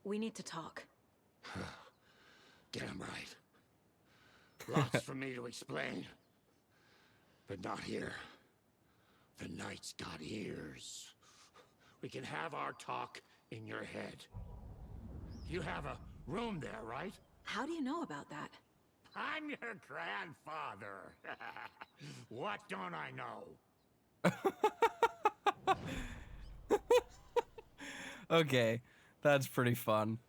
We need to talk. Damn right. Lots for me to explain. But not here. The night's got ears. We can have our talk in your head. You have a room there, right? How do you know about that? I'm your grandfather. What don't I know? Okay, that's pretty fun.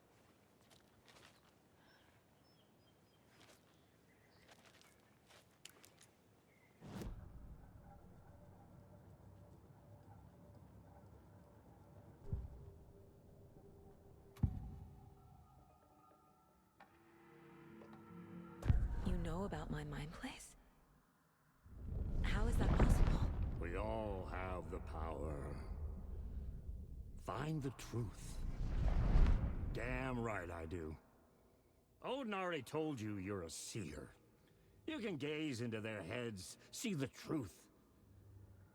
You know about my mind place? How is that possible? We all have the power. Find the truth. Damn right I do. Odin already told you you're a seer. You can gaze into their heads, see the truth.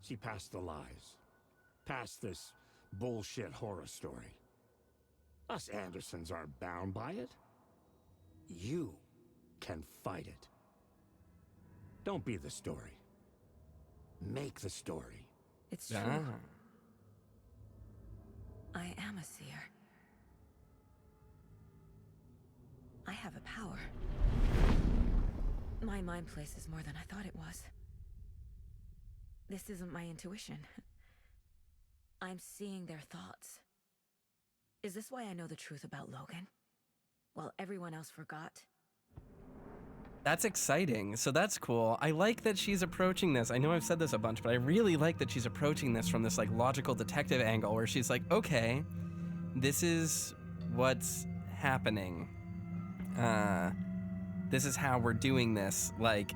See past the lies. Past this bullshit horror story. Us Andersons aren't bound by it. You can fight it. Don't be the story. Make the story. It's true. Ah. I am a seer. I have a power. My mind place is more than I thought it was. This isn't my intuition. I'm seeing their thoughts. Is this why I know the truth about Logan? While everyone else forgot? That's exciting. So that's cool. I like that she's approaching this. I know I've said this a bunch, but I really like that she's approaching this from this like logical detective angle where she's like, okay, this is what's happening. This is how we're doing this. Like,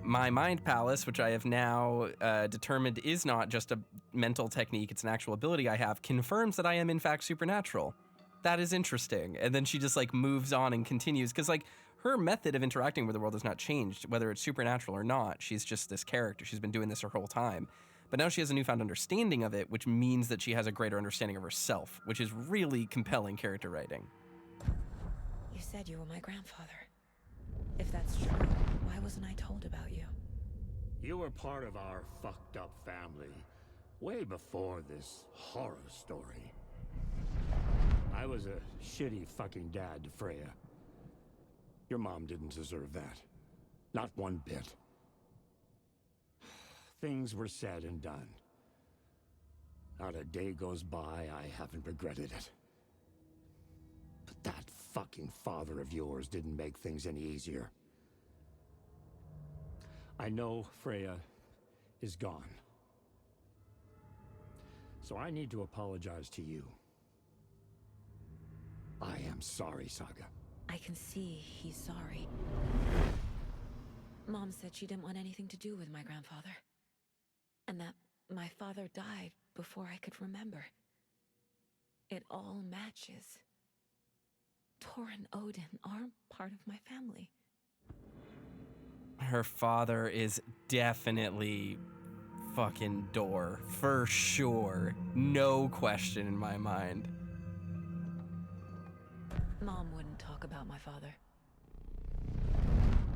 my mind palace, which I have now determined is not just a mental technique, it's an actual ability I have, confirms that I am in fact supernatural. That is interesting. And then she just like moves on and continues, because like her method of interacting with the world has not changed, whether it's supernatural or not. She's just this character. She's been doing this her whole time. But now she has a newfound understanding of it, which means that she has a greater understanding of herself, which is really compelling character writing. You said you were my grandfather. If that's true, why wasn't I told about you? You were part of our fucked up family way before this horror story. I was a shitty fucking dad to Freya. Your mom didn't deserve that. Not one bit. Things were said and done. Not a day goes by I haven't regretted it. But that fucking father of yours didn't make things any easier. I know Freya is gone. So I need to apologize to you. I am sorry, Saga. I can see he's sorry. Mom said she didn't want anything to do with my grandfather. And that my father died before I could remember. It all matches. Tor and Odin are part of my family. Her father is definitely fucking Dor, for sure. No question in my mind. Mom wouldn't talk about my father.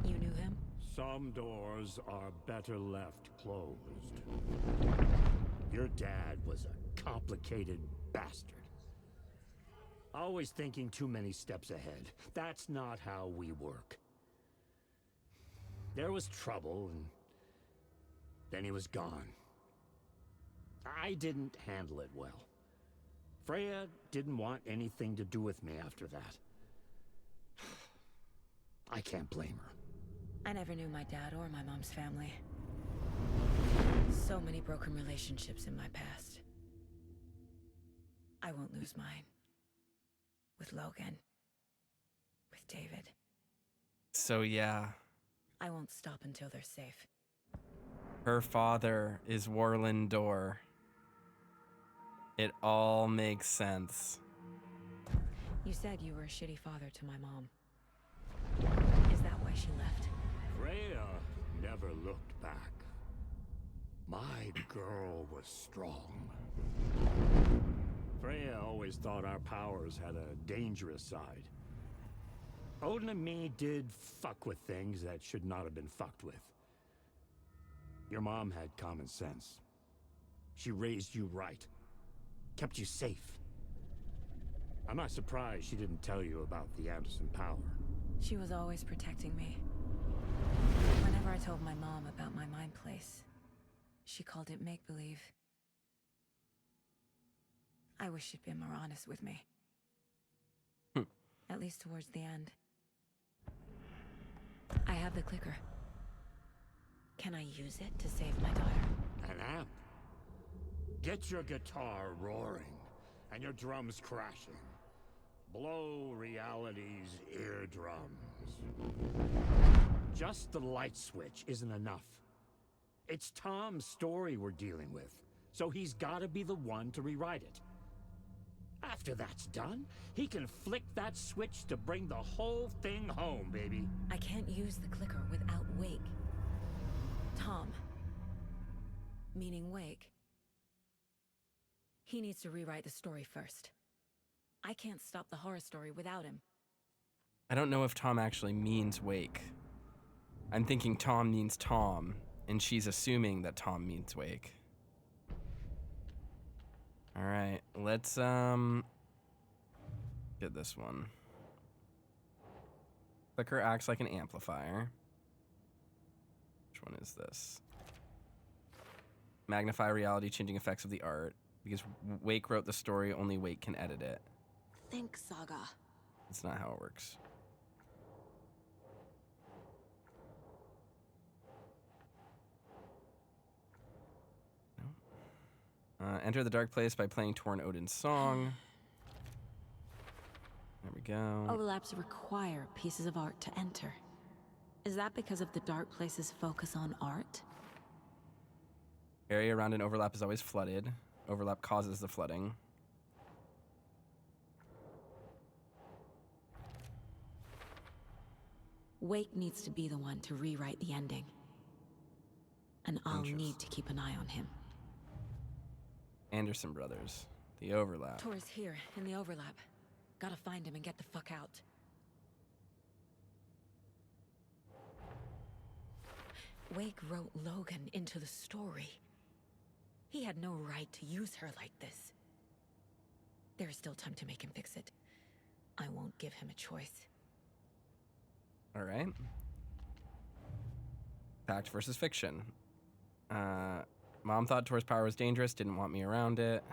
You knew him? Some doors are better left closed. Your dad was a complicated bastard. Always thinking too many steps ahead. That's not how we work. There was trouble, and then he was gone. I didn't handle it well. Freya didn't want anything to do with me after that. I can't blame her. I never knew my dad or my mom's family. So many broken relationships in my past. I won't lose mine. With Logan. With David. So yeah, I won't stop until they're safe. her father is Warlin Dor. It all makes sense. You said you were a shitty father to my mom. Is that why she left? Freya never looked back. My girl was strong. Freya always thought our powers had a dangerous side. Odin and me did fuck with things that should not have been fucked with. Your mom had common sense. She raised you right. Kept you safe. I'm not surprised she didn't tell you about the Anderson power. She was always protecting me. Whenever I told my mom about my mind place, she called it make-believe. I wish she'd been more honest with me. At least towards the end. I have the clicker. Can I use it to save my daughter? An amp. Get your guitar roaring and your drums crashing. Blow reality's eardrums. Just the light switch isn't enough. It's Tom's story we're dealing with, so he's gotta be the one to rewrite it. After that's done, he can flick that switch to bring the whole thing home, baby. I can't use the clicker without Wake. Tom, meaning Wake, he needs to rewrite the story first. I can't stop the horror story without him. I don't know if Tom actually means Wake. I'm thinking Tom means Tom, and she's assuming that Tom means Wake. All right, let's get this one. Clicker acts like an amplifier. Which one is this? Magnify reality, changing effects of the art. Because Wake wrote the story, only Wake can edit it. Think, Saga. That's not how it works. Enter the dark place by playing Torn Odin's song. There we go. Overlaps require pieces of art to enter. Is that because of the dark place's focus on art? Area around an overlap is always flooded. Overlap causes the flooding. Wake needs to be the one to rewrite the ending. And I'll need to keep an eye on him. Anderson brothers. The overlap. Tor is here, in the overlap. Gotta find him and get the fuck out. Wake wrote Logan into the story. He had no right to use her like this. There's still time to make him fix it. I won't give him a choice. All right. Fact versus fiction. Mom thought Tor's power was dangerous, didn't want me around it.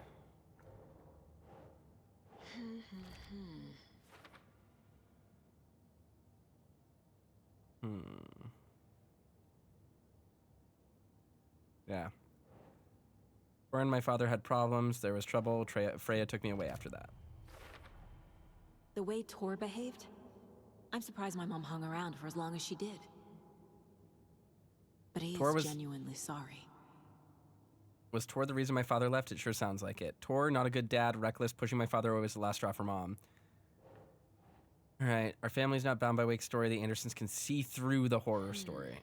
Yeah. Tor and my father had problems. There was trouble. Freya took me away after that. The way Tor behaved? I'm surprised my mom hung around for as long as she did. But he is genuinely sorry. Was Tor the reason my father left? It sure sounds like it. Tor, not a good dad, reckless, pushing my father away was the last straw for mom. All right, our family's not bound by Wake's story. The Andersons can see through the horror story.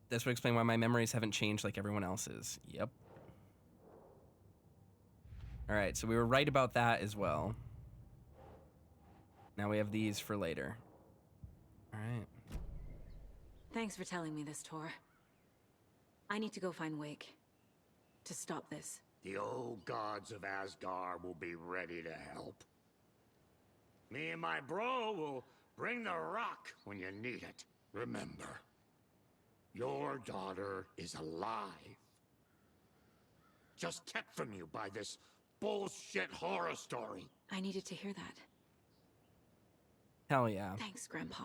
This would explain why my memories haven't changed like everyone else's. Yep. All right, so we were right about that as well. Now we have these for later. All right. Thanks for telling me this, Tor. I need to go find Wake. To stop this. The old gods of Asgard will be ready to help. Me and my bro will bring the rock when you need it. Remember, your daughter is alive. Just kept from you by this bullshit horror story. I needed to hear that. Hell yeah. Thanks, Grandpa.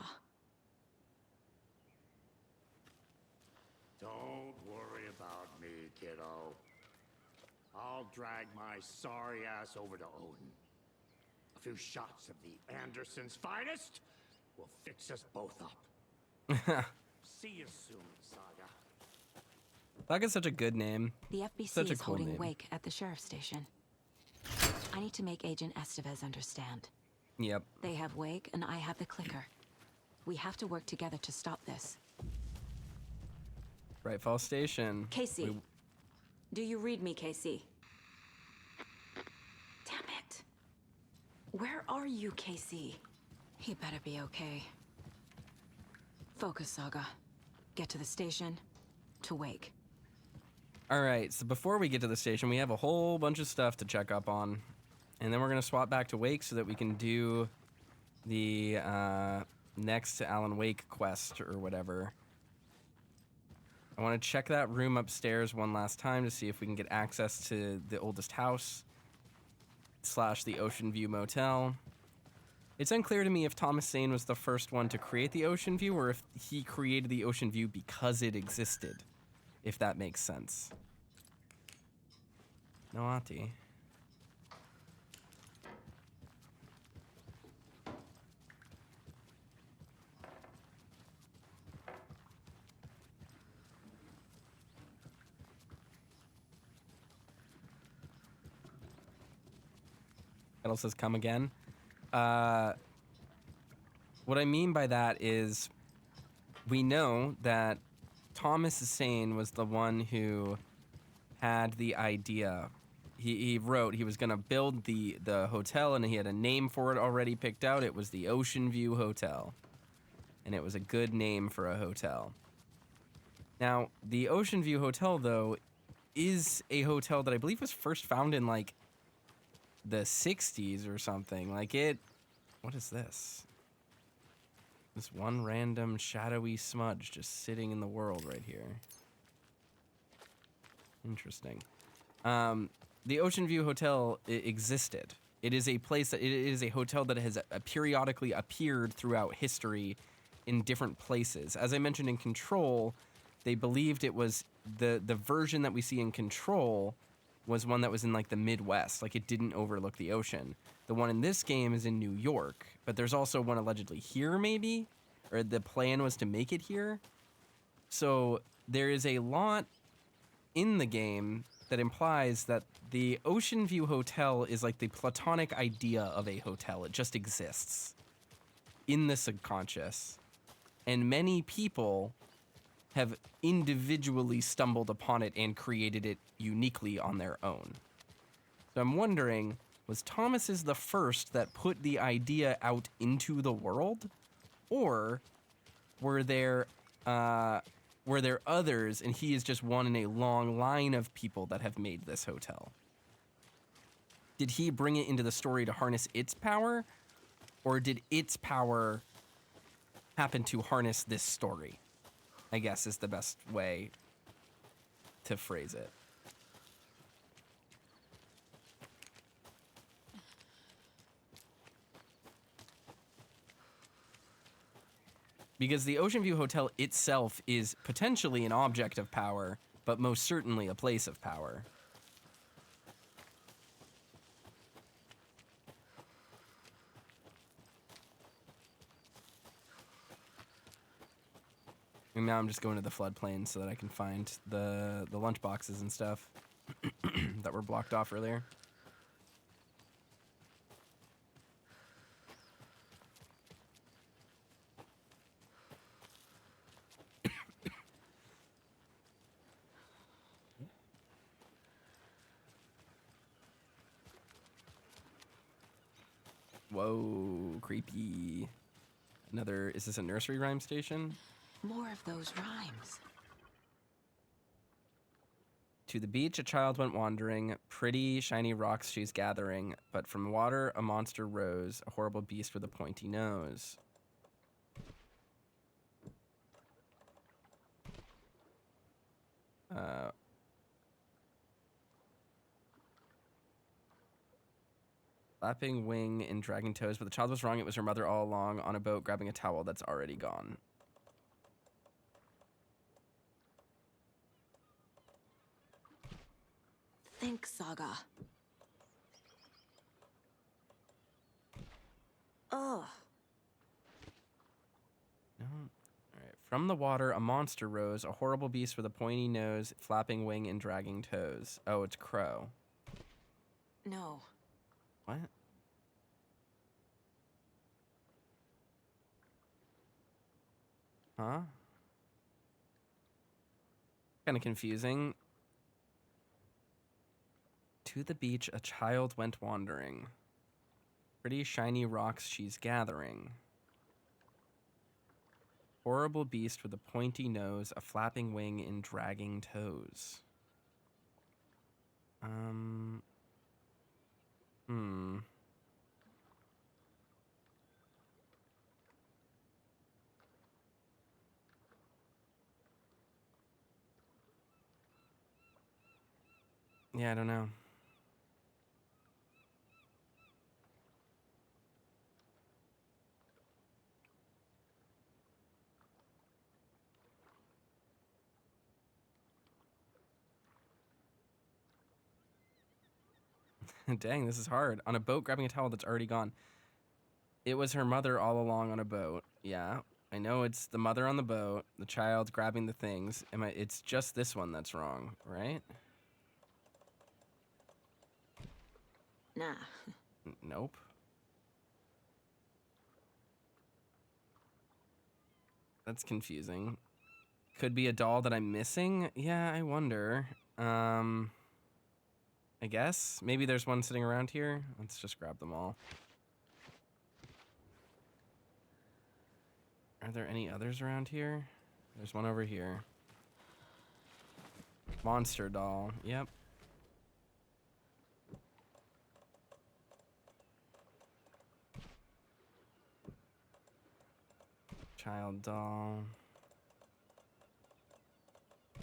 Don't worry about me, kiddo. I'll drag my sorry ass over to Odin. A few shots of the Andersons' finest will fix us both up. See you soon, Saga. Saga's such a good name. The FBC Such a is cool holding name. Wake at the sheriff's station. I need to make Agent Estevez understand. Yep. They have Wake, and I have the clicker. We have to work together to stop this. Bright Falls Station. Casey. Do you read me, Casey? Where are you, Casey? He better be okay. Focus, Saga. Get to the station. To Wake. All right, so before we get to the station, we have a whole bunch of stuff to check up on. And then we're going to swap back to Wake so that we can do the next Alan Wake quest or whatever. I want to check that room upstairs one last time to see if we can get access to the oldest house / the Ocean View Motel. It's unclear to me if Thomas Zane was the first one to create the Ocean View or if he created the Ocean View because it existed, if that makes sense. Noati. Kettle says, come again. What I mean by that is we know that Thomas Zane was the one who had the idea. He wrote he was going to build the hotel, and he had a name for it already picked out. It was the Ocean View Hotel, and it was a good name for a hotel. Now, the Ocean View Hotel, though, is a hotel that I believe was first found in, like, the 60s or something. Like, it... What is this? This one random shadowy smudge just sitting in the world right here. Interesting. The Ocean View Hotel existed. It is a place that... It is a hotel that has periodically appeared throughout history in different places. As I mentioned in Control, they believed it was... The version that we see in Control was one that was in, like, the Midwest. Like, it didn't overlook the ocean. The one in this game is in New York, but there's also one allegedly here, maybe? Or the plan was to make it here? So there is a lot in the game that implies that the Ocean View Hotel is like the platonic idea of a hotel. It just exists in the subconscious. And many people have individually stumbled upon it and created it uniquely on their own. So I'm wondering, was Thomas's the first that put the idea out into the world? Or were there others and he is just one in a long line of people that have made this hotel? Did he bring it into the story to harness its power? Or did its power happen to harness this story? I guess is the best way to phrase it. Because the Ocean View Hotel itself is potentially an object of power, but most certainly a place of power. And now I'm just going to the floodplain so that I can find the lunch boxes and stuff that were blocked off earlier. Whoa, creepy. Another, is this a nursery rhyme station? More of those rhymes. To the beach, a child went wandering. Pretty, shiny rocks she's gathering. But from water, a monster rose. A horrible beast with a pointy nose. Flapping wing and dragging toes. But the child was wrong. It was her mother all along on a boat grabbing a towel that's already gone. Think, Saga. Ugh. No. All right. From the water, a monster rose. A horrible beast with a pointy nose, flapping wing, and dragging toes. Oh, it's Crow. No. What? Huh? Kind of confusing. To the beach, a child went wandering. Pretty shiny rocks she's gathering. Horrible beast with a pointy nose, a flapping wing, and dragging toes. Yeah, I don't know. Dang, this is hard. On a boat, grabbing a towel that's already gone. It was her mother all along on a boat. Yeah, I know it's the mother on the boat, the child grabbing the things. It's just this one that's wrong, right? Nah. Nope. That's confusing. Could be a doll that I'm missing? Yeah, I wonder. I guess. Maybe there's one sitting around here. Let's just grab them all. Are there any others around here? There's one over here. Monster doll. Yep. Child doll.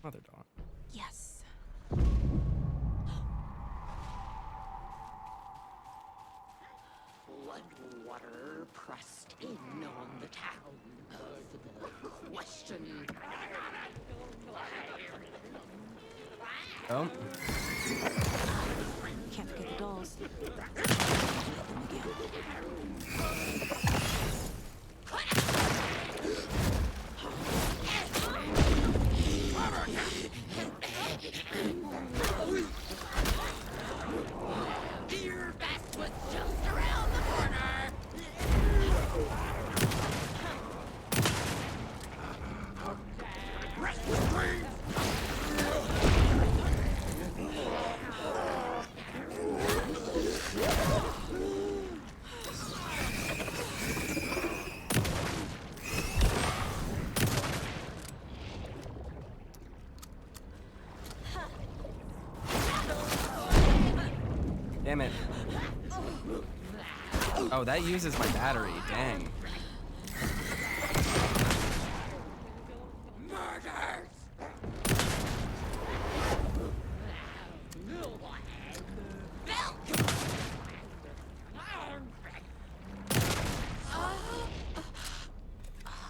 Mother doll. Yes. Blood water pressed in on the town of the question. Oh. Can't forget the dolls. Your best was just around the corner. Damn it. Oh, that uses my battery. Dang.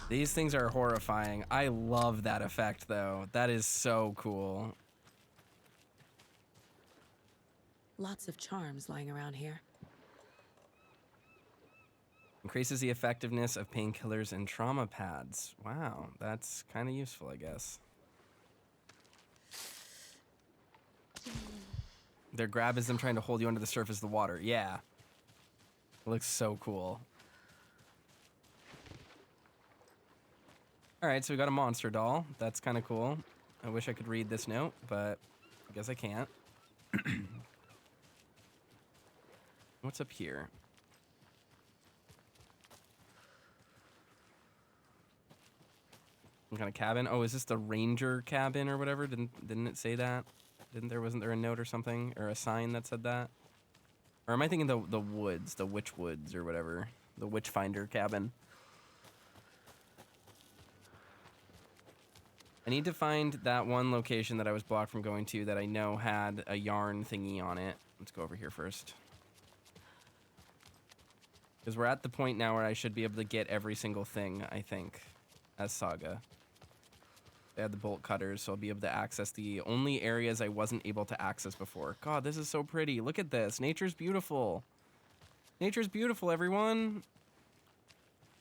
These things are horrifying. I love that effect, though. That is so cool. Lots of charms lying around here. Increases the effectiveness of painkillers and trauma pads. Wow, that's kind of useful, I guess. Their grab is them trying to hold you under the surface of the water. Yeah. It looks so cool. All right, so we got a monster doll. That's kind of cool. I wish I could read this note, but I guess I can't. What's up here? Some kind of cabin? Oh, is this the ranger cabin or whatever? Didn't it say that? Wasn't there a note or something? Or a sign that said that? Or am I thinking the woods, the witch woods or whatever? The witchfinder cabin. I need to find that one location that I was blocked from going to that I know had a yarn thingy on it. Let's go over here first. Because we're at the point now where I should be able to get every single thing, I think, as Saga. They had the bolt cutters, so I'll be able to access the only areas I wasn't able to access before. God, this is so pretty. Look at this. Nature's beautiful. Nature's beautiful, everyone.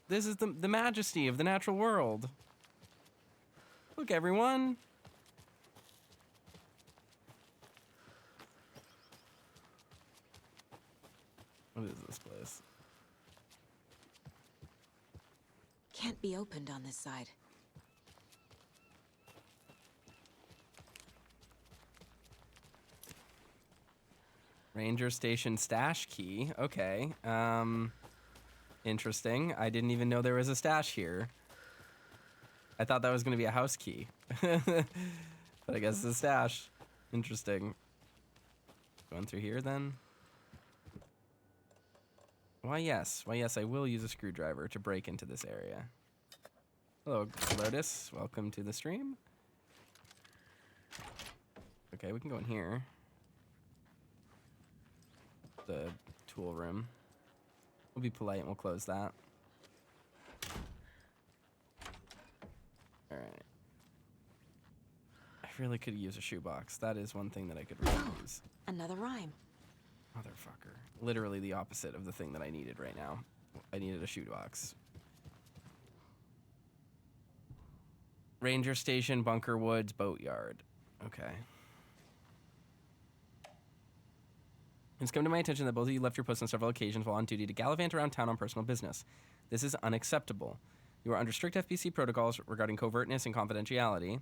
This is the majesty of the natural world. Look, everyone. What is this place? Can't be opened on this side. Ranger station stash key. Okay. Interesting. I didn't even know there was a stash here. I thought that was going to be a house key. But I guess it's a stash. Interesting. Going through here then? Why yes, I will use a screwdriver to break into this area. Hello, Lotus. Welcome to the stream. Okay, we can go in here. The tool room. We'll be polite and we'll close that. Alright. I really could use a shoebox. That is one thing that I could really use. Another rhyme. Motherfucker. Literally the opposite of the thing that I needed right now. I needed a shoebox. Ranger Station, Bunker Woods, Boatyard. Okay. It's come to my attention that both of you left your posts on several occasions while on duty to gallivant around town on personal business. This is unacceptable. You are under strict FBC protocols regarding covertness and confidentiality,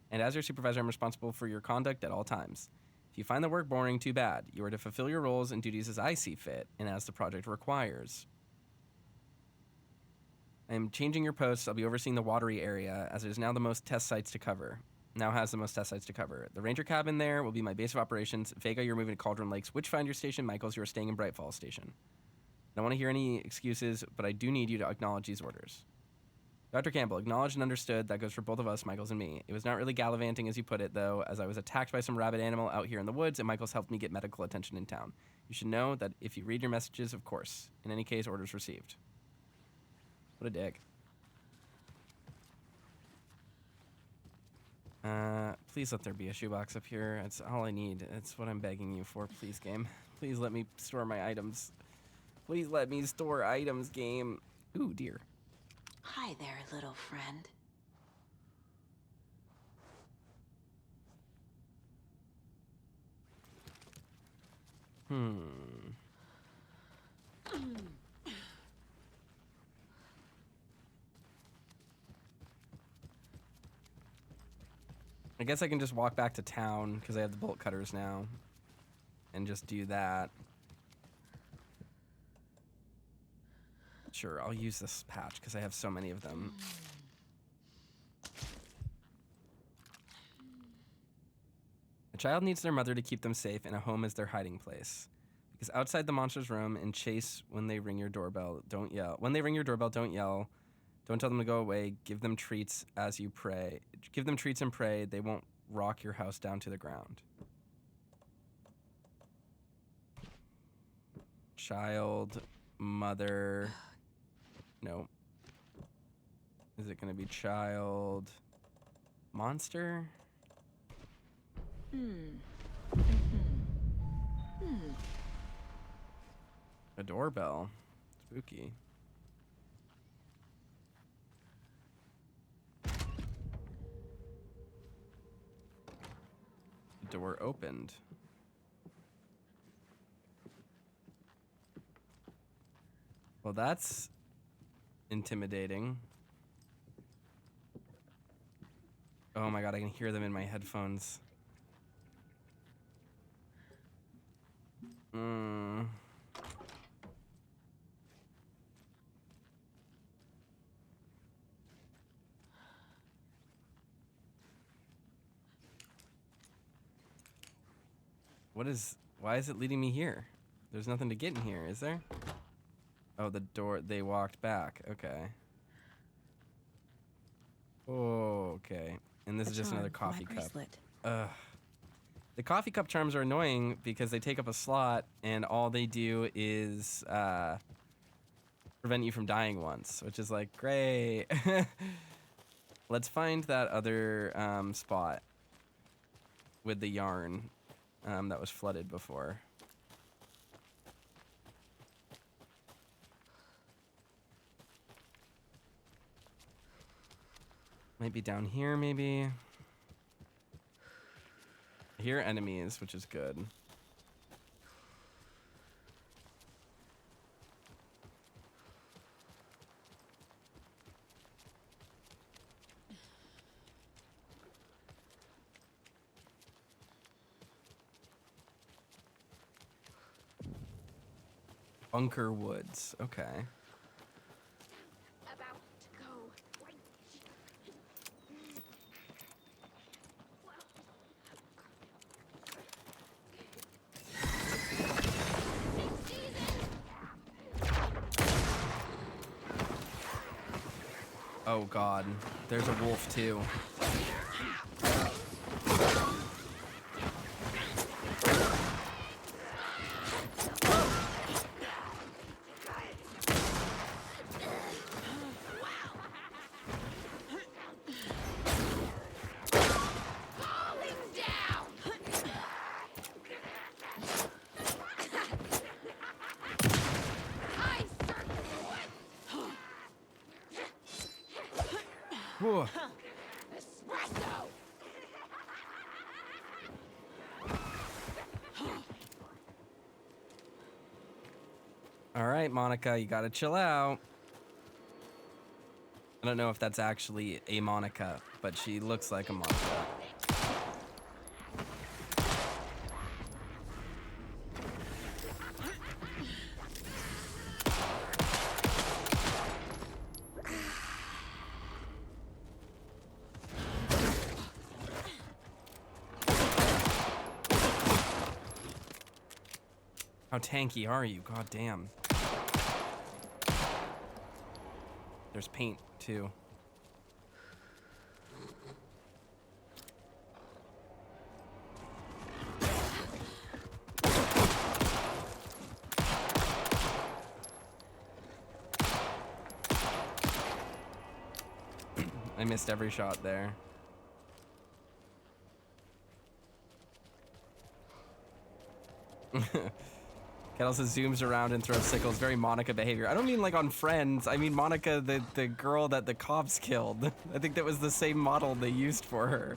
and as your supervisor, I'm responsible for your conduct at all times. If you find the work boring, too bad. You are to fulfill your roles and duties as I see fit, and as the project requires. I am changing your posts. I'll be overseeing the watery area, as it is now the most test sites to cover. Now has the most test sites to cover. The ranger cabin there will be my base of operations. Vega, you're moving to Cauldron Lakes. Witchfinder Station. Michaels, you are staying in Bright Falls Station. I don't want to hear any excuses, but I do need you to acknowledge these orders. Dr. Campbell, acknowledged and understood. That goes for both of us, Michaels and me. It was not really gallivanting as you put it, though, as I was attacked by some rabid animal out here in the woods, and Michaels helped me get medical attention in town. You should know that if you read your messages, of course. In any case, orders received. What a dick. Please let there be a shoebox up here. That's all I need. That's what I'm begging you for. Please, game. Please let me store my items. Please let me store items, game. Ooh, dear. Hi there, little friend. I guess I can just walk back to town because I have the bolt cutters now and just do that. Sure, I'll use this patch because I have so many of them. A child needs their mother to keep them safe, and a home is their hiding place. Because outside the monster's room and chase when they ring your doorbell, don't yell. When they ring your doorbell, don't yell. Don't tell them to go away. Give them treats as you pray. Give them treats and pray. They won't rock your house down to the ground. Child, mother. No. Is it going to be child, monster? A doorbell. Spooky. Door opened. Well, that's intimidating. Oh my god, I can hear them in my headphones. Why is it leading me here? There's nothing to get in here, is there? Oh, the door, they walked back. Okay. Oh, okay. And this is just another coffee cup. Ugh. The coffee cup charms are annoying because they take up a slot and all they do is prevent you from dying once, which is like, great. Let's find that other spot with the yarn that was flooded before. Might be down here, maybe. I hear enemies, which is good. Bunker Woods. Okay. About to go. Oh god, there's a wolf too. Whoa. Espresso. All right, Monica, you gotta chill out. I don't know if that's actually a Monica, but she looks like a Monica. How tanky are you? God damn. There's paint, too. I missed every shot there. Kettle says zooms around and throws sickles. Very Monica behavior. I don't mean like on Friends. I mean Monica, the girl that the cops killed. I think that was the same model they used for her.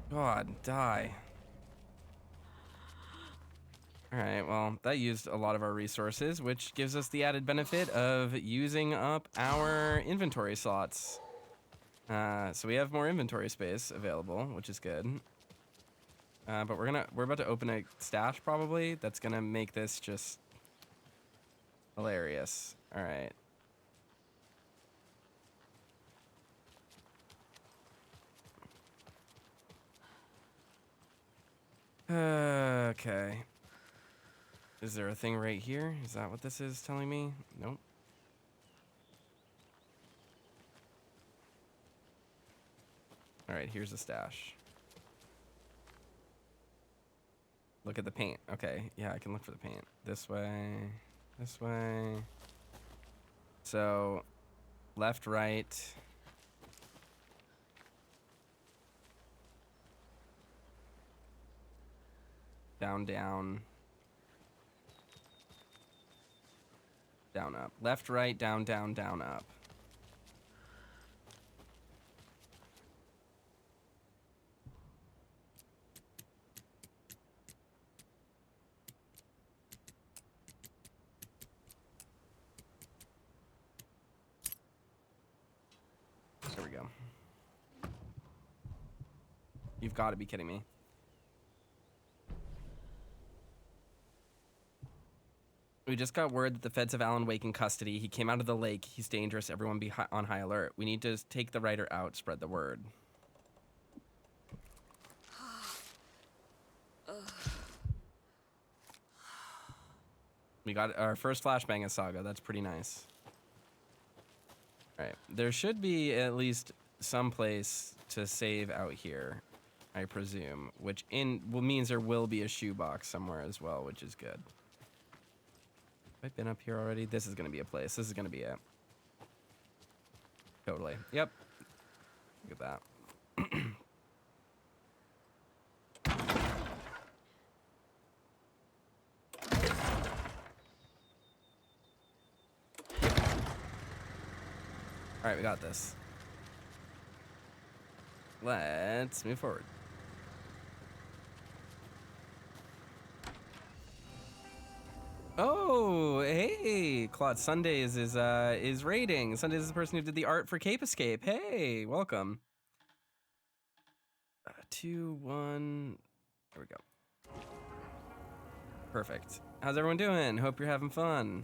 God, die. Alright, well, that used a lot of our resources, which gives us the added benefit of using up our inventory slots. So we have more inventory space available, which is good. But we're about to open a stash probably. That's gonna make this just hilarious. Alright. Okay. Is there a thing right here? Is that what this is telling me? Nope. All right, here's the stash. Look at the paint. Okay, yeah, I can look for the paint. This way, this way. So, left, right. Down, down. Down, up. Left, right, down, down, down, up. There we go. You've got to be kidding me. We just got word that the feds have Alan Wake in custody. He came out of the lake. He's dangerous. Everyone be on high alert. We need to take the writer out, spread the word. We got our first flashbang of Saga. That's pretty nice. All right. There should be at least some place to save out here, I presume, which means there will be a shoebox somewhere as well, which is good. Have I been up here already? This is going to be a place. This is going to be it. Totally. Yep. Look at that. All right, we got this. Let's move forward. Oh, hey, Hey, Claude Sundays is rating. Sundays is the person who did the art for Cape Escape. Hey, welcome. 2, 1. There we go. Perfect. How's everyone doing? Hope you're having fun.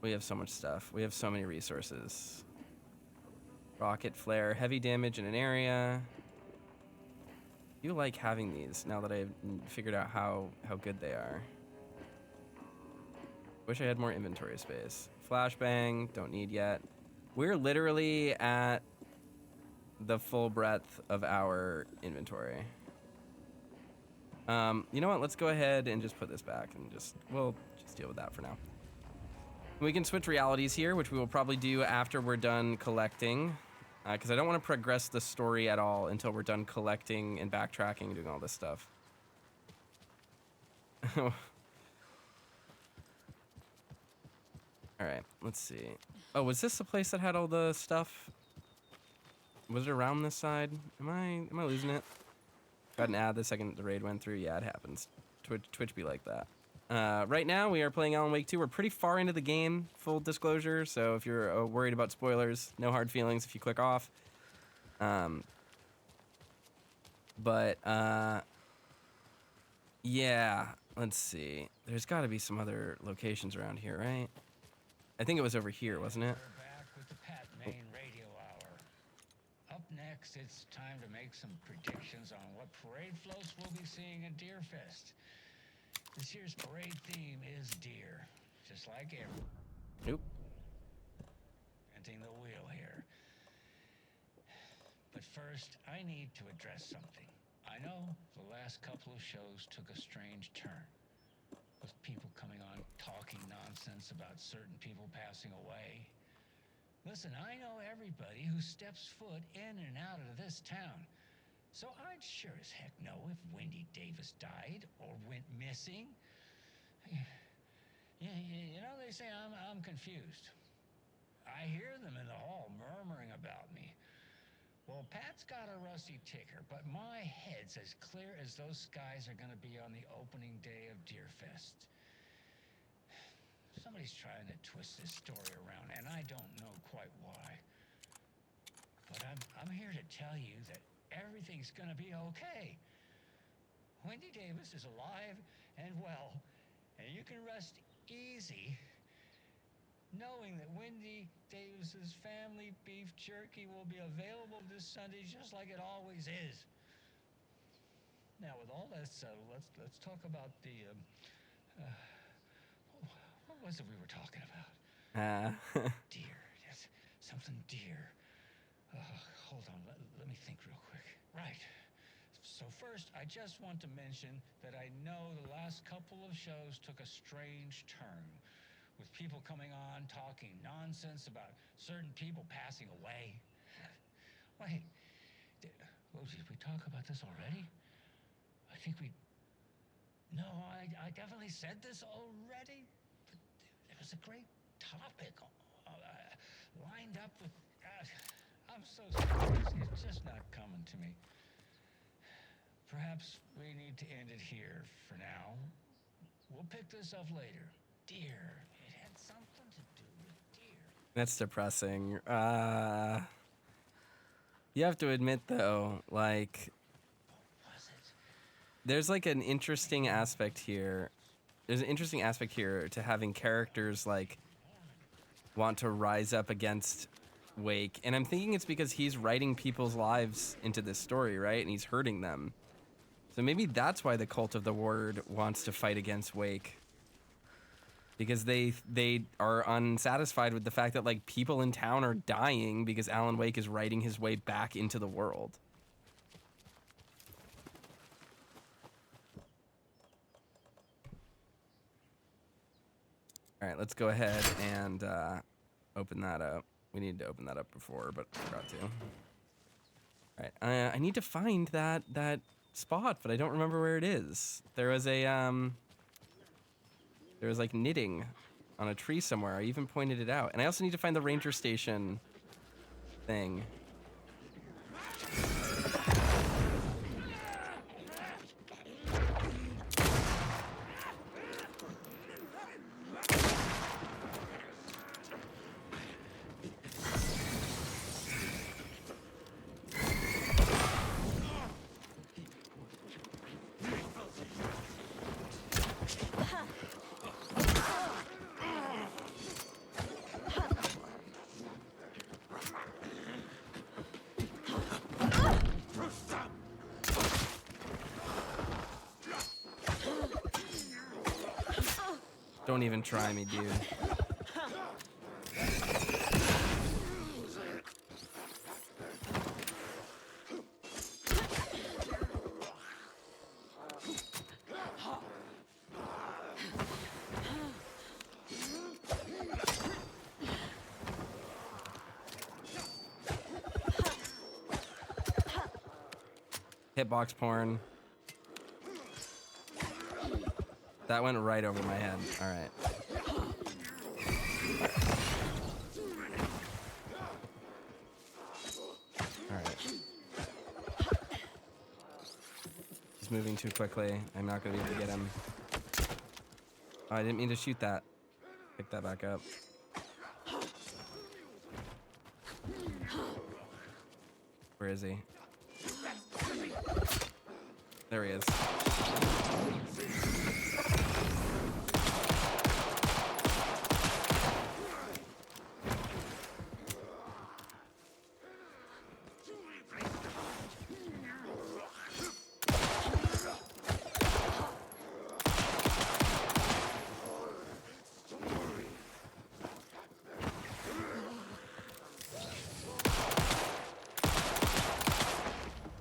We have so much stuff. We have so many resources. Rocket flare, heavy damage in an area. I do like having these now that I've figured out how good they are. Wish I had more inventory space. Flashbang, don't need yet. We're literally at the full breadth of our inventory. You know what? Let's go ahead and just put this back and we'll just deal with that for now. We can switch realities here, which we will probably do after we're done collecting. Because I don't want to progress the story at all until we're done collecting and backtracking and doing all this stuff. All right, let's see. Oh, was this the place that had all the stuff? Was it around this side? Am I losing it? Got an ad the second the raid went through. Yeah, it happens. Twitch be like that. Right now, we are playing Alan Wake 2. We're pretty far into the game, full disclosure. So if you're worried about spoilers, no hard feelings if you click off. Yeah, let's see. There's got to be some other locations around here, right? I think it was over here, wasn't it? We're back with the Pat Main Radio Hour. Up next, it's time to make some predictions on what parade floats we'll be seeing at Deerfest. This year's parade theme is deer, just like every. Nope. Inventing the wheel here. But first, I need to address something. I know the last couple of shows took a strange turn, with people coming on talking nonsense about certain people passing away. Listen, I know everybody who steps foot in and out of this town. So I'd sure as heck know if Wendy Davis died or went missing. Yeah, you know, they say I'm confused. I hear them in the hall murmuring about me. Well, Pat's got a rusty ticker, but my head's as clear as those skies are going to be on the opening day of Deerfest. Somebody's trying to twist this story around, and I don't know quite why. But I'm here to tell you that everything's going to be okay. Wendy Davis is alive and well, and you can rest easy knowing that Wendy Davis's family beef jerky will be available this Sunday just like it always is. Now, with all that settled, let's talk about the what was it we were talking about? Deer. Yes, something deer. Hold on, let me think real quick. Right. So first, I just want to mention that I know the last couple of shows took a strange turn, with people coming on talking nonsense about certain people passing away. Wait, did we talk about this already? I think we... No, I definitely said this already. But it was a great topic lined up with... I'm so sorry, it's just not coming to me. Perhaps we need to end it here for now. We'll pick this up later. Deer. It had something to do with deer. That's depressing. You have to admit, though, like... What was it? There's like an interesting aspect here. There's an interesting aspect here to having characters like want to rise up against Wake, and I'm thinking it's because he's writing people's lives into this story, right? And he's hurting them. So maybe that's why the Cult of the Ward wants to fight against Wake, because they are unsatisfied with the fact that like people in town are dying because Alan Wake is writing his way back into the world. All right, let's go ahead and open that up. We needed to open that up before, but forgot to. All right, I need to find that spot, but I don't remember where it is. There was like knitting on a tree somewhere. I even pointed it out, and I also need to find the ranger station thing. Don't even try me, dude. Hitbox porn. That went right over my head. All right. All right. He's moving too quickly. I'm not going to be able to get him. Oh, I didn't mean to shoot that. Pick that back up. Where is he? There he is.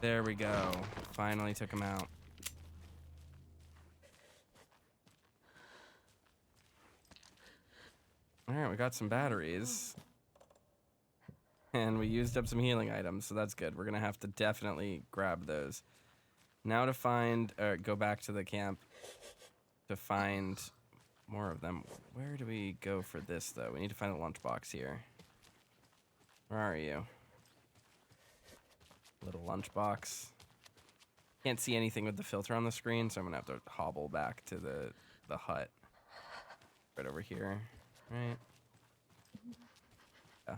There we go. Finally took him out. All right, we got some batteries. And we used up some healing items, so that's good. We're going to have to definitely grab those. Now to find, go back to the camp to find more of them. Where do we go for this, though? We need to find a lunchbox here. Where are you? Little lunchbox. Can't see anything with the filter on the screen, so I'm gonna have to hobble back to the hut. Right over here. Right. Yeah.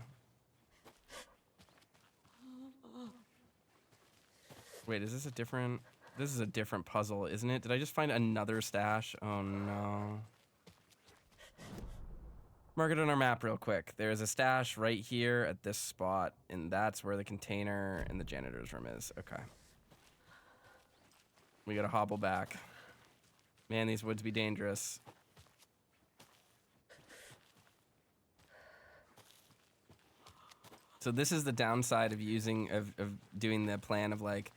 Wait, is this a different... This is a different puzzle, isn't it? Did I just find another stash? Oh no. Mark it on our map real quick. There's a stash right here at this spot, and that's where the container in the janitor's room is. Okay. We gotta hobble back. Man, these woods be dangerous. So this is the downside of doing the plan of like,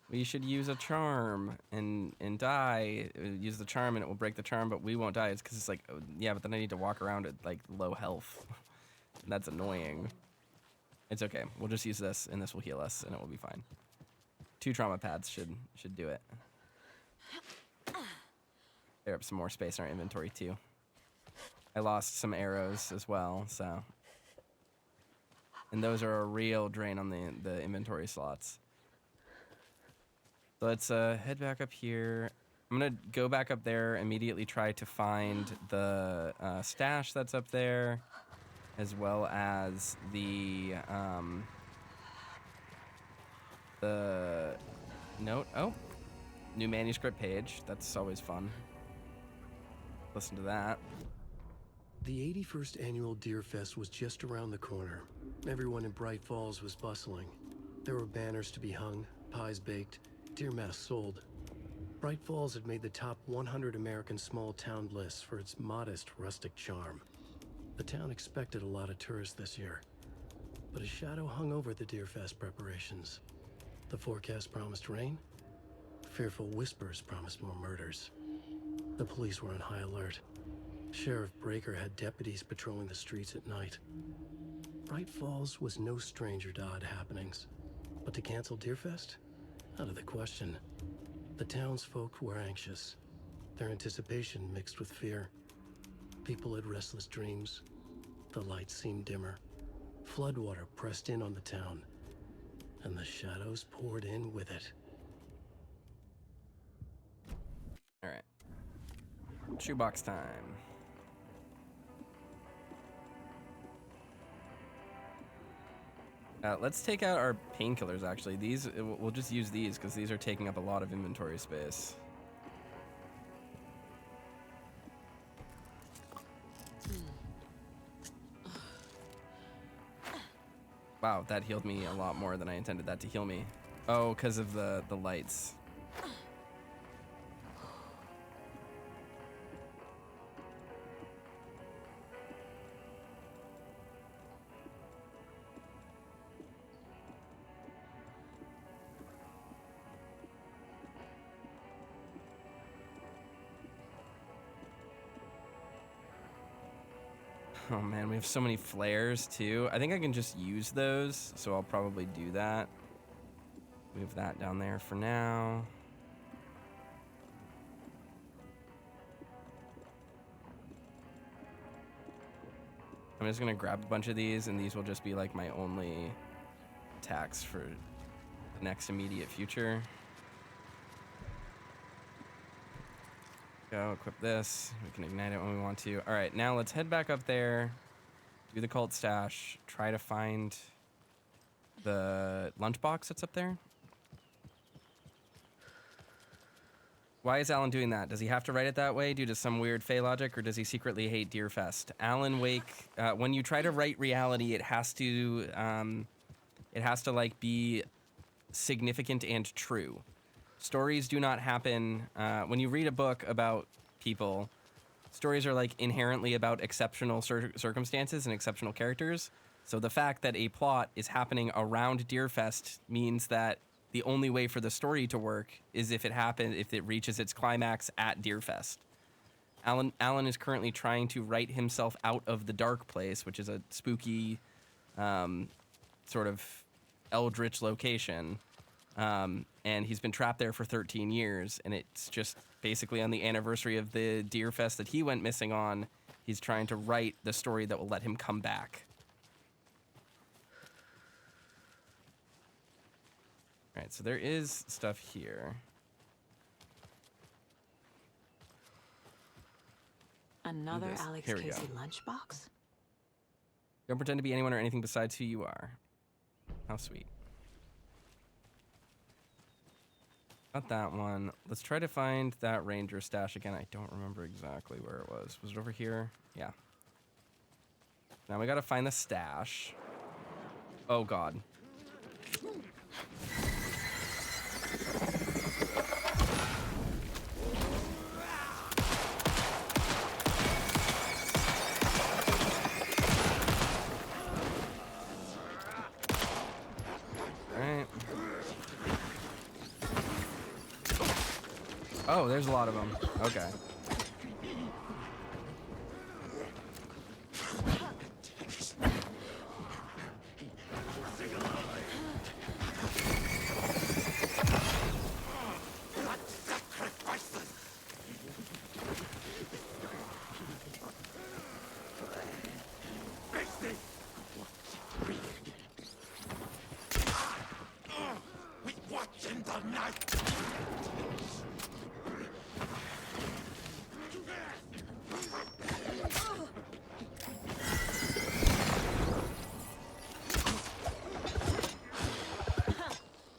we should use a charm and die. Use the charm and it will break the charm, but we won't die. It's because it's like, yeah, but then I need to walk around at like low health. That's annoying. It's okay. We'll just use this, and this will heal us, and it will be fine. 2 trauma pads should do it. Clear up some more space in our inventory too. I lost some arrows as well, so. And those are a real drain on the inventory slots. So let's head back up here. I'm gonna go back up there, immediately try to find the stash that's up there, as well as the note. Oh, new manuscript page. That's always fun. Listen to that. The 81st annual Deer Fest was just around the corner. Everyone in Bright Falls was bustling. There were banners to be hung, pies baked, deer masks sold. Bright Falls had made the top 100 American small town lists for its modest rustic charm. The town expected a lot of tourists this year, but a shadow hung over the Deer Fest preparations. The forecast promised rain. Fearful whispers promised more murders. The police were on high alert. Sheriff Breaker had deputies patrolling the streets at night. Bright Falls was no stranger to odd happenings, but to cancel Deerfest? Out of the question. The townsfolk were anxious, their anticipation mixed with fear. People had restless dreams. The lights seemed dimmer. Floodwater pressed in on the town, and the shadows poured in with it. All right. Shoebox time. Let's take out our painkillers, actually. These, we'll just use these because these are taking up a lot of inventory space. Wow, that healed me a lot more than I intended that to heal me. Oh, because of the lights. Oh man, we have so many flares too. I think I can just use those, so I'll probably do that. Move that down there for now. I'm just gonna grab a bunch of these, and these will just be like my only attacks for the next immediate future. Go equip this. We can ignite it when we want to. All right, now let's head back up there, do the cult stash, try to find the lunchbox that's up there. Why is Alan doing that? Does he have to write it that way due to some weird Fey logic, or does he secretly hate Deerfest? Alan Wake, when you try to write reality, it has to like be significant and true. Stories do not happen when you read a book about people. Stories are like inherently about exceptional circumstances and exceptional characters. So the fact that a plot is happening around Deerfest means that the only way for the story to work is if it reaches its climax at Deerfest. Alan is currently trying to write himself out of the Dark Place, which is a spooky, sort of eldritch location. And he's been trapped there for 13 years, and it's just basically on the anniversary of the Deerfest that he went missing on. He's trying to write the story that will let him come back. All right, so there is stuff here. Another this. Alex Here we Casey go. lunchbox? Don't pretend to be anyone or anything besides who you are. How sweet. Got that one. Let's try to find that ranger stash again. I don't remember exactly where it was. Was it over here? Yeah. Now we gotta find the stash. Oh god. Alright. Oh, there's a lot of them. Okay.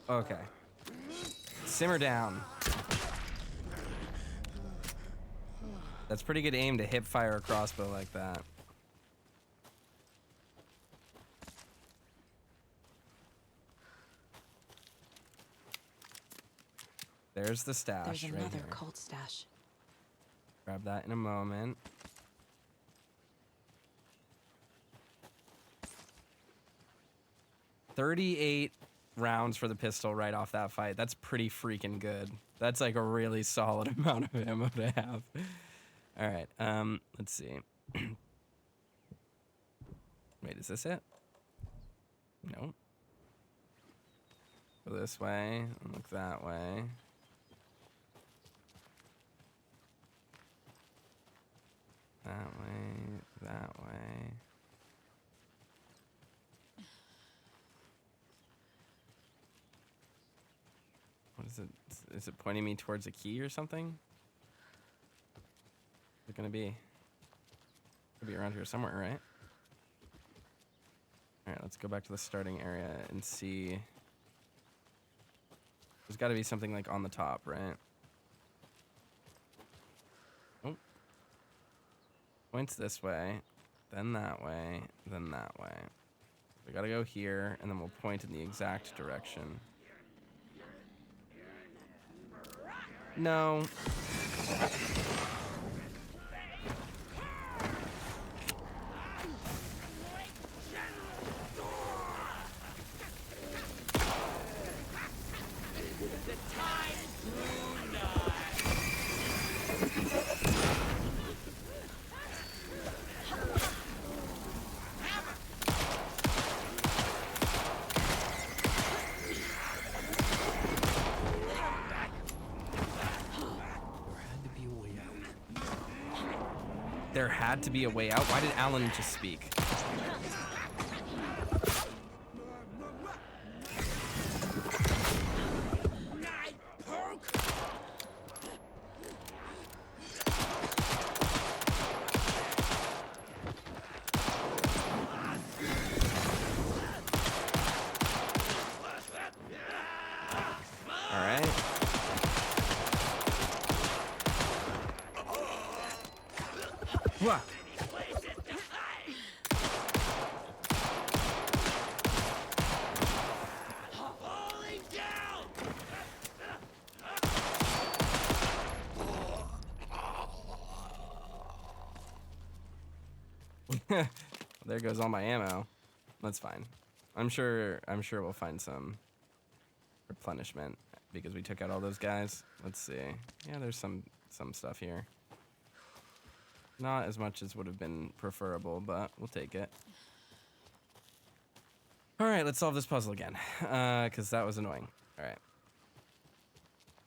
Okay. Simmer down. That's pretty good aim to hip fire a crossbow like that. There's the stash. There's right another here. cult stash. Grab that in a moment. $38 rounds for the pistol right off that fight. That's pretty freaking good. That's like a really solid amount of ammo to have. All right, let's see. Wait, is this it? No. Go this way and look that way. That way, that way. What is it? Is it pointing me towards a key or something? What's it gonna be? Could be around here somewhere, right? Alright, let's go back to the starting area and see. There's gotta be something like on the top, right? Oh. Points this way, then that way, then that way. We gotta go here, and then we'll point in the exact direction. No. there had to be a way out. Why did Alan just speak? All right. Wah. There goes all my ammo. That's fine. I'm sure we'll find some replenishment because we took out all those guys. Let's see. Yeah, there's some stuff here. Not as much as would have been preferable, but we'll take it. All right, let's solve this puzzle again, because that was annoying. All right.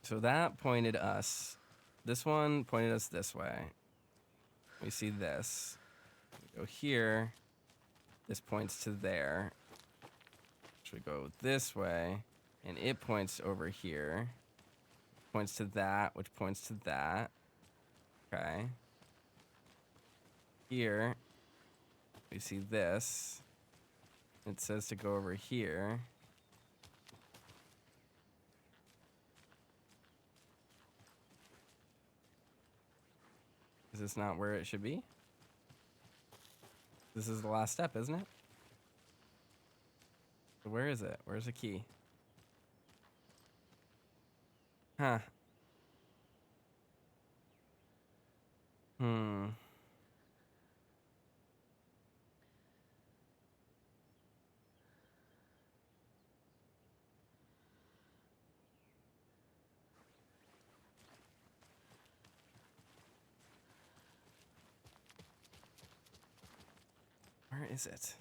So that pointed us. This one pointed us this way. We see this. We go here. This points to there. So we go this way, and it points over here. Points to that, which points to that. Okay. Here, we see this. It says to go over here. Is this not where it should be? This is the last step, isn't it? So where is it? Where's the key? Huh. Where is it?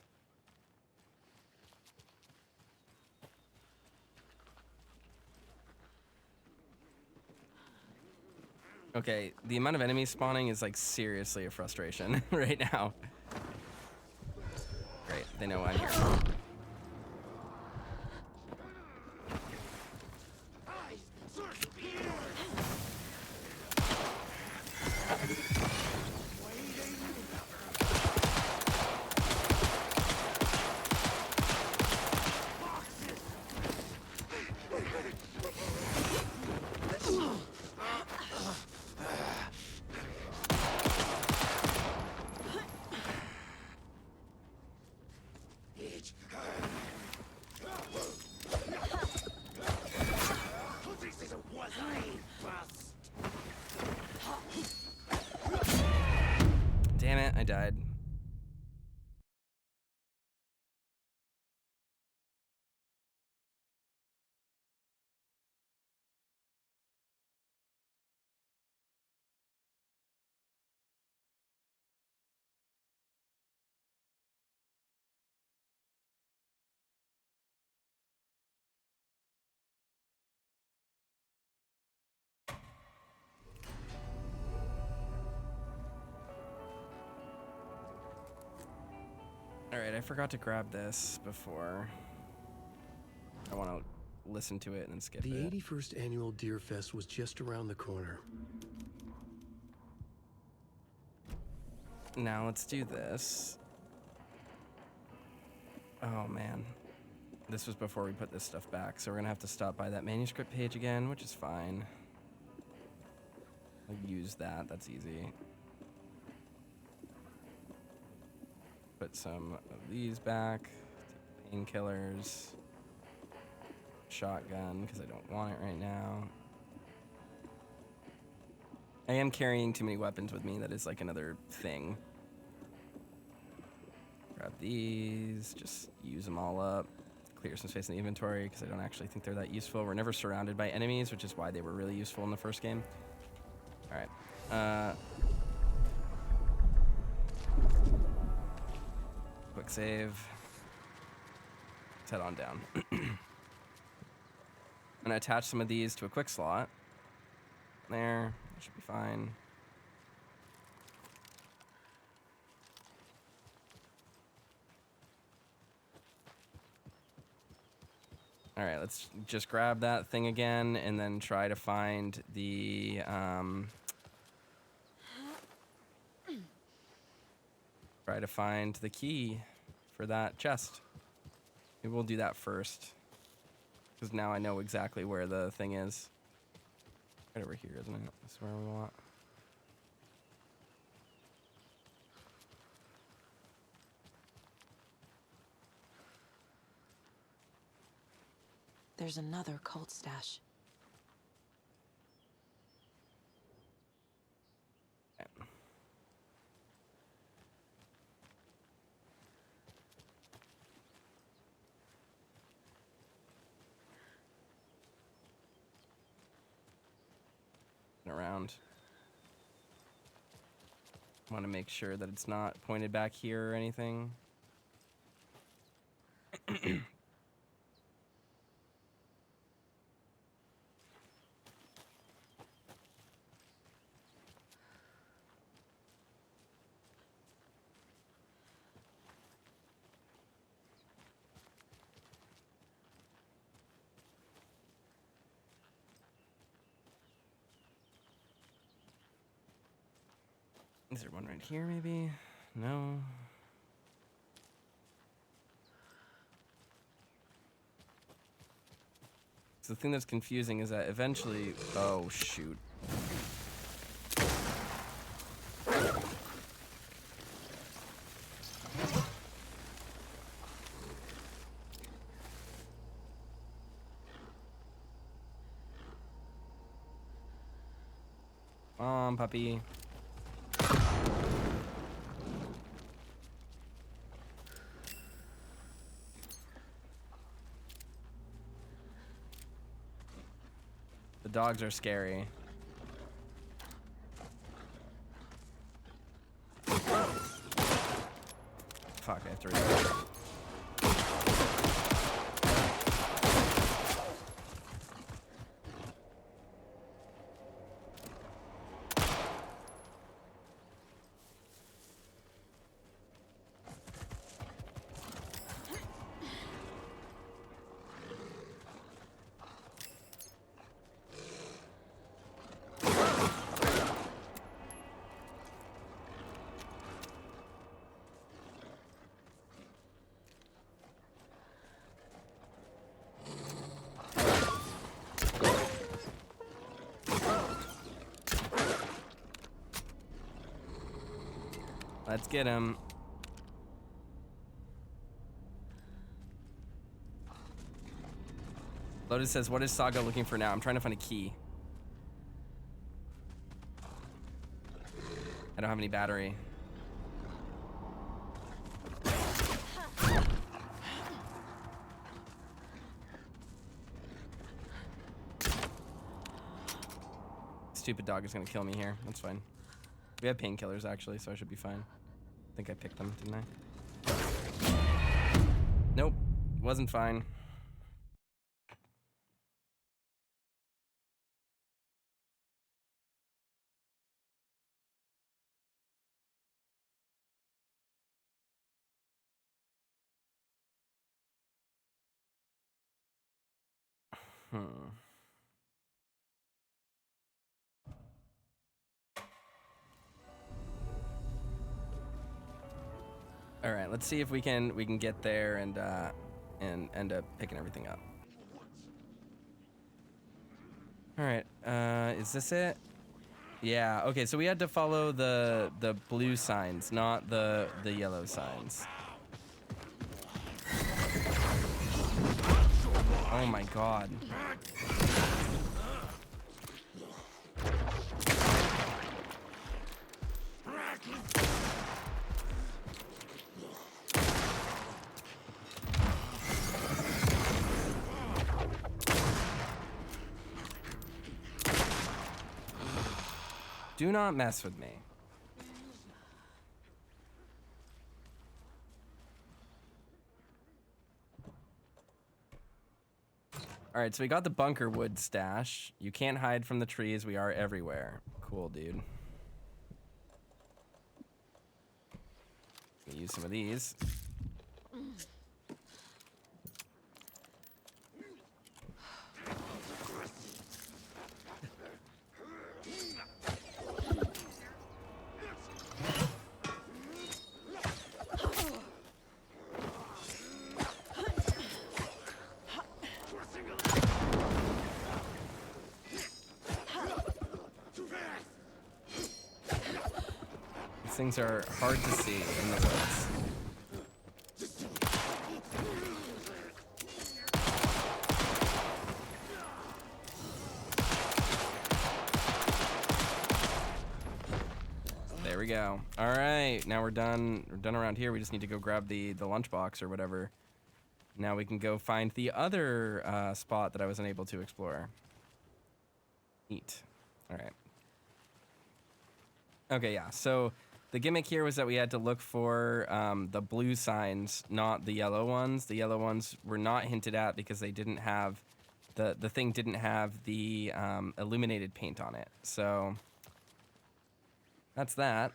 Okay, the amount of enemies spawning is like seriously a frustration right now. Great, they know I'm here. Damn it, I died. Alright, I forgot to grab this before. I want to listen to it and then skip The it. 81st annual Deer Fest was just around the corner. Now let's do this. Oh man. This was before we put this stuff back, so we're gonna have to stop by that manuscript page again, which is fine. I'll use that, that's easy. Put some of these back. Painkillers. Shotgun, because I don't want it right now. I am carrying too many weapons with me, that is like another thing. Grab these, just use them all up. Clear some space in the inventory, because I don't actually think they're that useful. We're never surrounded by enemies, which is why they were really useful in the first game. Alright. Quick save. Let's head on down. I'm gonna attach some of these to a quick slot. There, that should be fine. All right, let's just grab that thing again and then try to find the key for that chest. Maybe we'll do that first, because now I know exactly where the thing is. Right over here, isn't it? That's where we want. There's another cult stash. Around. Want to make sure that it's not pointed back here or anything. Is there one right here, maybe? No. So the thing that's confusing is that eventually... Oh, shoot. Come on, puppy. The dogs are scary. Fuck, I have to reload. Let's get him. Lotus says, what is Saga looking for now? I'm trying to find a key. I don't have any battery. Stupid dog is gonna kill me here. That's fine. We have painkillers actually, so I should be fine. I think I picked them, didn't I? Nope, wasn't fine. All right, let's see if we can get there and end up picking everything up. All right, is this it? Yeah. Okay, so we had to follow the blue signs, not the yellow signs. Oh my god. Do not mess with me. All right, so we got the bunker wood stash. You can't hide from the trees. We are everywhere. Cool, dude. Gonna use some of these. things are hard to see in the woods. There we go. All right, now we're done. We're done around here. We just need to go grab the lunchbox or whatever. Now we can go find the other spot that I wasn't able to explore. Neat. All right. Okay, yeah. So the gimmick here was that we had to look for the blue signs, not the yellow ones. The yellow ones were not hinted at because they didn't have the thing didn't have the illuminated paint on it. So that's that.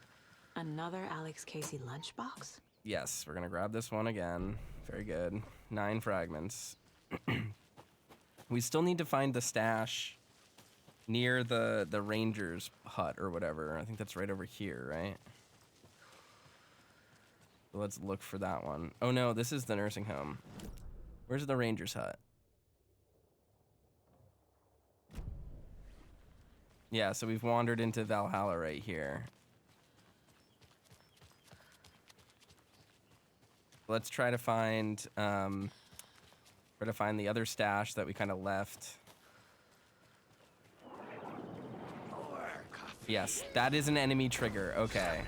Another Alex Casey lunchbox? Yes, we're gonna grab this one again. Very good. 9 fragments. We still need to find the stash near the ranger's hut or whatever. I think that's right over here, right? So let's look for that one. Oh no, this is the nursing home. Where's the ranger's hut? Yeah, so we've wandered into Valhalla right here. Let's try to find the other stash that we kind of left. Yes, that is an enemy trigger. Okay.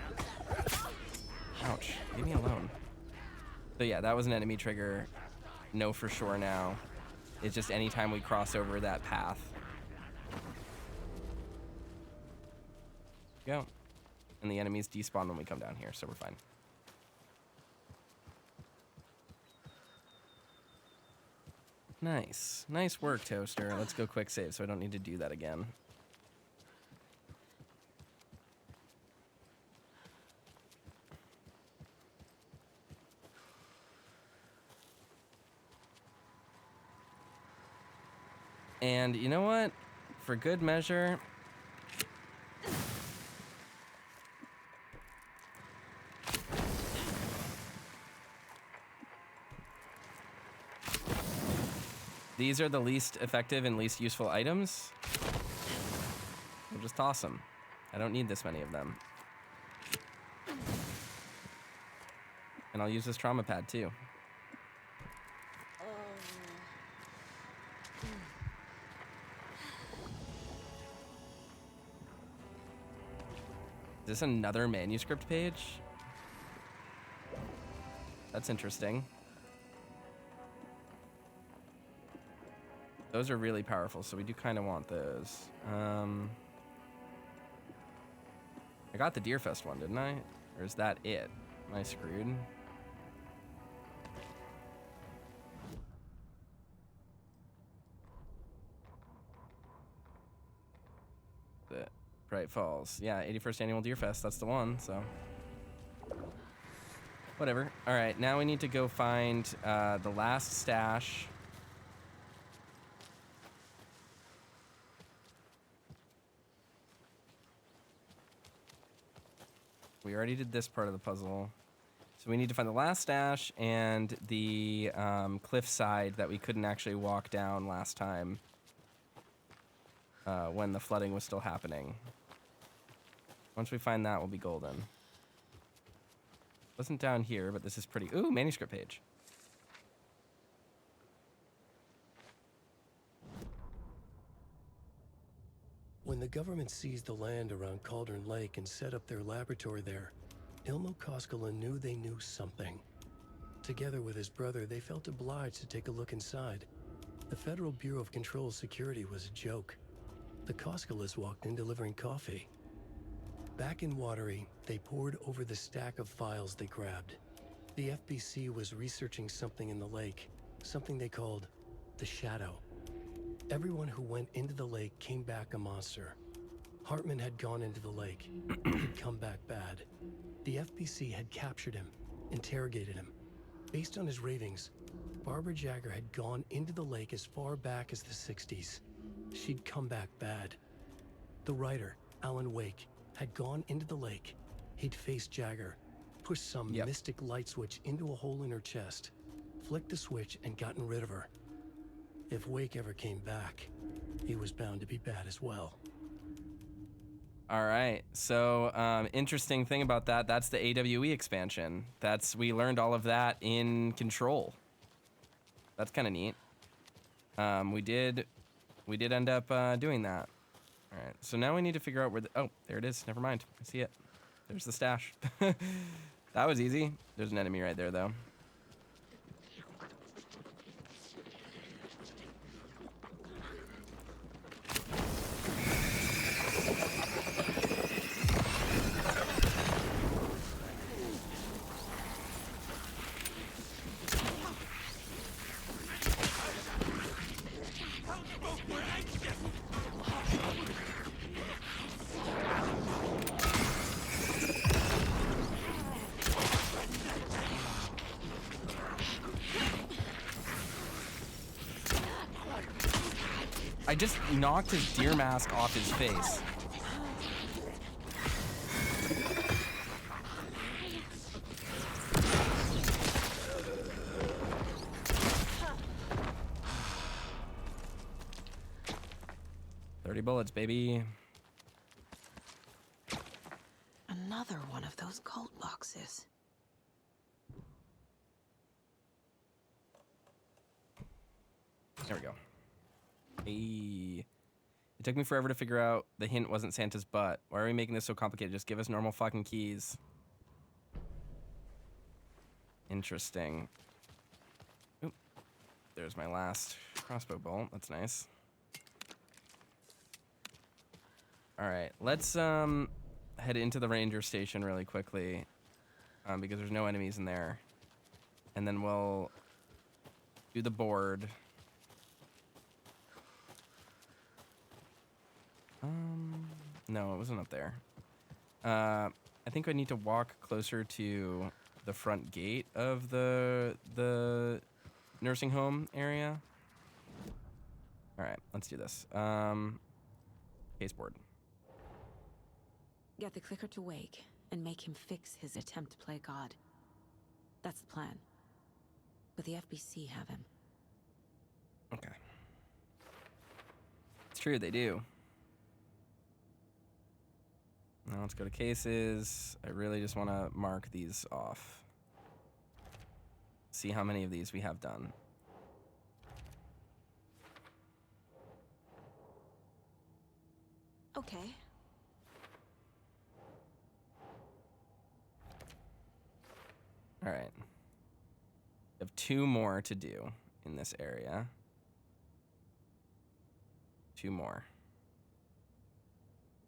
Ouch. Leave me alone. So yeah, that was an enemy trigger. Know for sure now. It's just anytime we cross over that path. Go. And the enemies despawn when we come down here, so we're fine. Nice. Nice work, Toaster. Let's go quick save so I don't need to do that again. And you know what? For good measure, these are the least effective and least useful items. We'll just toss them. I don't need this many of them. And I'll use this trauma pad too. Is this another manuscript page? That's interesting. Those are really powerful, so we do kind of want those. I got the Deerfest one, didn't I? Or is that it? Am I screwed? The Bright Falls. Yeah, 81st Annual Deerfest, that's the one, so. Whatever. All right, now we need to go find the last stash. We already did this part of the puzzle. So we need to find the last stash and the cliffside that we couldn't actually walk down last time when the flooding was still happening. Once we find that, we'll be golden. Wasn't down here, but this is pretty... Ooh, manuscript page. When the government seized the land around Cauldron Lake and set up their laboratory there, Ilmo Koskela knew they knew something. Together with his brother, they felt obliged to take a look inside. The Federal Bureau of Control Security was a joke. The Koskelas walked in delivering coffee. Back in Watery, they pored over the stack of files they grabbed. The FBC was researching something in the lake, something they called the Shadow. Everyone who went into the lake came back a monster. Hartman had gone into the lake. He'd come back bad. The FBC had captured him, interrogated him. Based on his ravings, Barbara Jagger had gone into the lake as far back as the 60s. She'd come back bad. The writer, Alan Wake, had gone into the lake. He'd faced Jagger, pushed some mystic light switch into a hole in her chest, flicked the switch and gotten rid of her. If Wake ever came back, he was bound to be bad as well. All right. So, interesting thing about that, that's the AWE expansion. We learned all of that in Control. That's kind of neat. We did end up doing that. All right. So now we need to figure out where oh, there it is. Never mind. I see it. There's the stash. That was easy. There's an enemy right there, though. I just knocked his deer mask off his face. Bullets, baby. Another one of those cult boxes. There we go. Hey. It took me forever to figure out the hint wasn't Santa's butt. Why are we making this so complicated? Just give us normal fucking keys. Interesting. Oop. There's my last crossbow bolt. That's nice. All right, let's head into the ranger station really quickly, because there's no enemies in there, and then we'll do the board. No, it wasn't up there. I think I need to walk closer to the front gate of the nursing home area. All right, let's do this. Case board. Get the clicker to Wake and make him fix his attempt to play God. That's the plan. But the FBC have him. Okay. It's true, they do. Now let's go to cases. I really just want to mark these off. See how many of these we have done. Okay. All right. We have 2 more to do in this area. 2 more.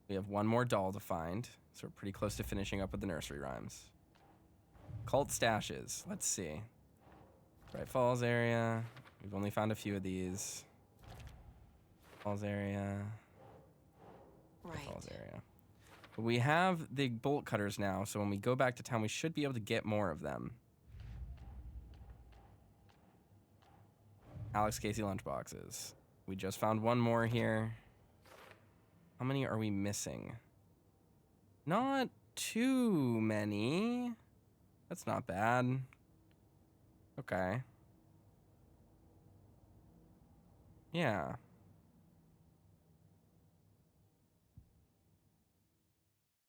We have 1 more doll to find, so we're pretty close to finishing up with the nursery rhymes. Cult stashes. Let's see. Bright Falls area. We've only found a few of these. Falls area. Right. Falls area. But we have the bolt cutters now, so when we go back to town, we should be able to get more of them. Alex Casey lunchboxes. We just found 1 more here. How many are we missing? Not too many. That's not bad. Okay. Yeah.